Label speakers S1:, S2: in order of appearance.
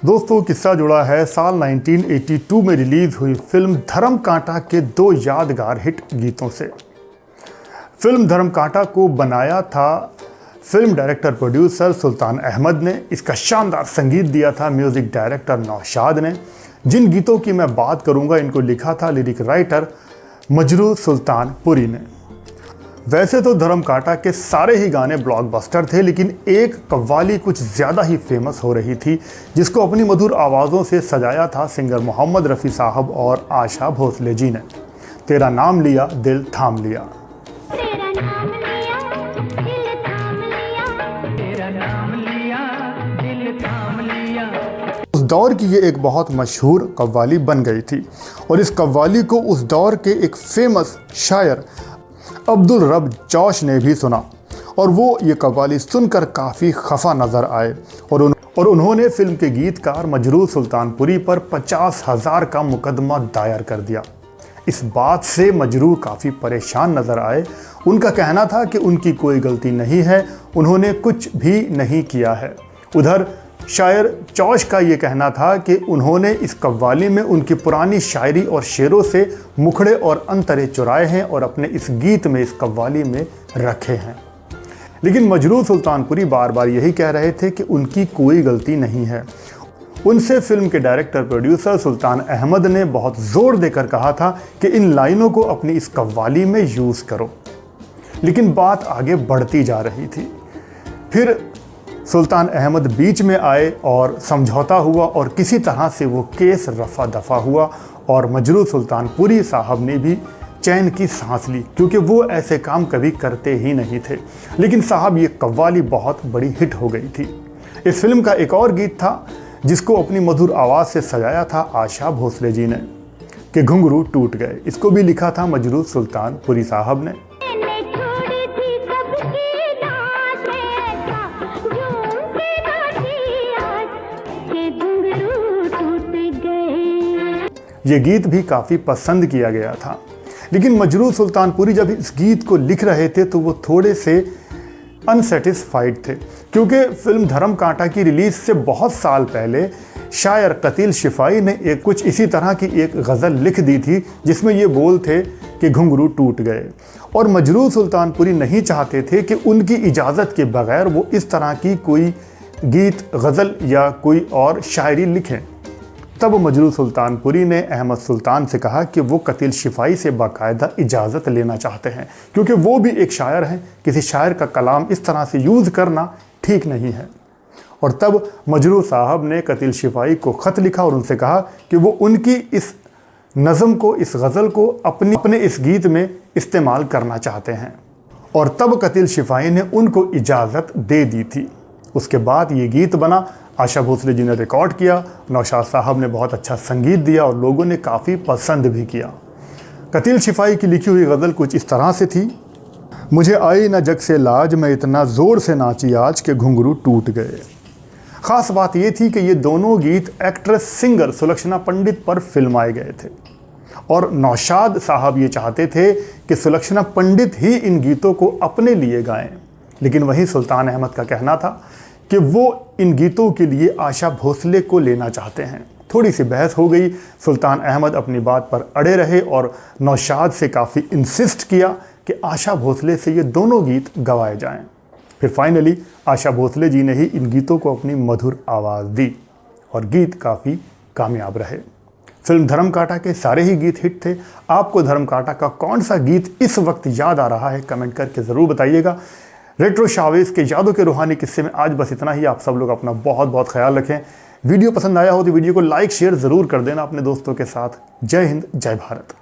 S1: दोस्तों किस्सा जुड़ा है साल 1982 में रिलीज हुई फिल्म धर्म कांटा के दो यादगार हिट गीतों से। फिल्म धर्म कांटा को बनाया था फिल्म डायरेक्टर प्रोड्यूसर सुल्तान अहमद ने। इसका शानदार संगीत दिया था म्यूजिक डायरेक्टर नौशाद ने। जिन गीतों की मैं बात करूंगा इनको लिखा था लिरिक राइटर मजरूह सुल्तानपुरी ने। वैसे तो धर्म कांटा के सारे ही गाने ब्लॉकबस्टर थे, लेकिन एक कव्वाली कुछ ज़्यादा ही फेमस हो रही थी जिसको अपनी मधुर आवाज़ों से सजाया था सिंगर मोहम्मद रफ़ी साहब और आशा भोसले जी ने। तेरा नाम लिया दिल थाम लिया। उस दौर की ये एक बहुत मशहूर कव्वाली बन गई थी और इस कव्वाली को उस दौर के एक फेमस शायर अब्दुल रब जोश ने भी सुना और वो ये कव्वाली सुनकर काफ़ी खफा नज़र आए और उन्होंने फिल्म के गीतकार मजरूह सुल्तानपुरी पर 50,000 का मुकदमा दायर कर दिया। इस बात से मजरूह काफ़ी परेशान नज़र आए। उनका कहना था कि उनकी कोई गलती नहीं है, उन्होंने कुछ भी नहीं किया है। उधर शायर चौश का ये कहना था कि उन्होंने इस कव्वाली में उनकी पुरानी शायरी और शेरों से मुखड़े और अंतरे चुराए हैं और अपने इस गीत में इस कव्वाली में रखे हैं। लेकिन मजरूह सुल्तानपुरी बार बार यही कह रहे थे कि उनकी कोई गलती नहीं है। उनसे फिल्म के डायरेक्टर प्रोड्यूसर सुल्तान अहमद ने बहुत ज़ोर देकर कहा था कि इन लाइनों को अपनी इस कव्वाली में यूज़ करो। लेकिन बात आगे बढ़ती जा रही थी। फिर सुल्तान अहमद बीच में आए और समझौता हुआ और किसी तरह से वो केस रफा दफा हुआ और मजरूह सुल्तानपुरी साहब ने भी चैन की सांस ली, क्योंकि वो ऐसे काम कभी करते ही नहीं थे। लेकिन साहब ये कव्वाली बहुत बड़ी हिट हो गई थी। इस फिल्म का एक और गीत था जिसको अपनी मधुर आवाज़ से सजाया था आशा भोसले जी ने कि घुंघरू टूट गए। इसको भी लिखा था मजरूह सुल्तानपुरी साहब ने। ये गीत भी काफ़ी पसंद किया गया था। लेकिन मजरूह सुल्तानपुरी जब इस गीत को लिख रहे थे तो वो थोड़े से अनसेटिस्फाइड थे, क्योंकि फिल्म धर्म कांटा की रिलीज़ से बहुत साल पहले शायर कतील शिफाई ने एक कुछ इसी तरह की एक गज़ल लिख दी थी जिसमें ये बोल थे कि घुंघरू टूट गए। और मजरूह सुल्तानपुरी नहीं चाहते थे कि उनकी इजाज़त के बगैर वो इस तरह की कोई गीत, गज़ल या कोई और शायरी लिखें। तब मजरूह सुल्तानपुरी ने अहमद सुल्तान से कहा कि वो कतील शिफाई से बाकायदा इजाज़त लेना चाहते हैं, क्योंकि वो भी एक शायर हैं। किसी शायर का कलाम इस तरह से यूज़ करना ठीक नहीं है। और तब मजरूह साहब ने कतील शिफाई को ख़त लिखा और उनसे कहा कि वो उनकी इस नज़म को, इस गज़ल को अपने इस गीत में इस्तेमाल करना चाहते हैं। और तब कतील शिफाई ने उनको इजाज़त दे दी थी। उसके बाद ये गीत बना। आशा भोसले जी ने रिकॉर्ड किया, नौशाद साहब ने बहुत अच्छा संगीत दिया और लोगों ने काफ़ी पसंद भी किया। कतील शिफाई की लिखी हुई गज़ल कुछ इस तरह से थी। मुझे आई न जग से लाज, मैं इतना ज़ोर से नाची आज के घुंघरू टूट गए। ख़ास बात ये थी कि ये दोनों गीत एक्ट्रेस सिंगर सुलक्षणा पंडित पर फिल्माए गए थे और नौशाद साहब ये चाहते थे कि सुलक्षणा पंडित ही इन गीतों को अपने लिए गाएं। लेकिन वहीं सुल्तान अहमद का कहना था कि वो इन गीतों के लिए आशा भोसले को लेना चाहते हैं। थोड़ी सी बहस हो गई। सुल्तान अहमद अपनी बात पर अड़े रहे और नौशाद से काफ़ी इंसिस्ट किया कि आशा भोसले से ये दोनों गीत गवाए जाएं। फिर फाइनली आशा भोसले जी ने ही इन गीतों को अपनी मधुर आवाज़ दी और गीत काफ़ी कामयाब रहे। फिल्म धर्म कांटा के सारे ही गीत हिट थे। आपको धर्म कांटा का कौन सा गीत इस वक्त याद आ रहा है, कमेंट करके ज़रूर बताइएगा। रेट्रो शावेज के यादों के रूहानी किस्से में आज बस इतना ही। आप सब लोग अपना बहुत बहुत ख्याल रखें। वीडियो पसंद आया हो तो वीडियो को लाइक शेयर ज़रूर कर देना अपने दोस्तों के साथ। जय हिंद, जय भारत।